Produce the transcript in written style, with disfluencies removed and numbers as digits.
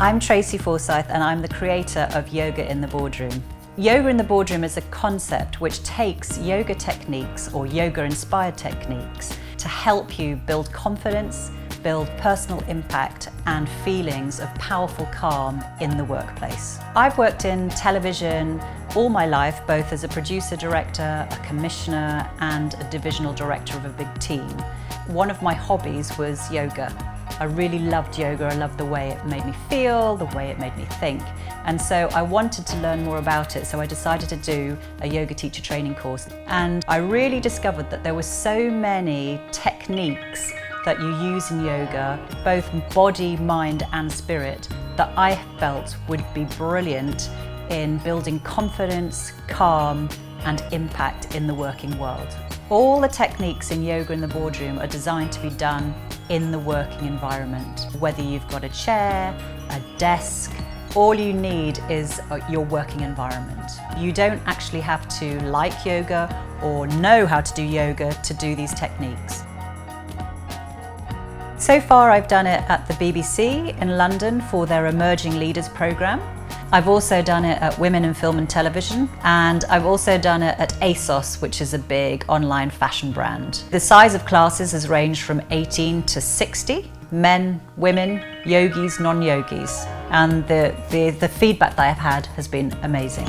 I'm Tracy Forsyth and I'm the creator of Yoga in the Boardroom. Yoga in the Boardroom is a concept which takes yoga techniques or yoga-inspired techniques to help you build confidence, build personal impact and feelings of powerful calm in the workplace. I've worked in television all my life, both as a producer, director, a commissioner and a divisional director of a big team. One of my hobbies was yoga. I really loved yoga. I loved the way it made me feel, the way it made me think. And so I wanted to learn more about it, so I decided to do a yoga teacher training course. And I really discovered that there were so many techniques that you use in yoga, both body, mind and spirit, that I felt would be brilliant in building confidence, calm and impact in the working world. All the techniques in Yoga in the Boardroom are designed to be done in the working environment. Whether you've got a chair, a desk, all you need is your working environment. You don't actually have to like yoga or know how to do yoga to do these techniques. So far I've done it at the BBC in London for their Emerging Leaders programme. I've also done it at Women in Film and Television, and I've also done it at ASOS, which is a big online fashion brand. The size of classes has ranged from 18 to 60, men, women, yogis, non-yogis, and the feedback that I've had has been amazing.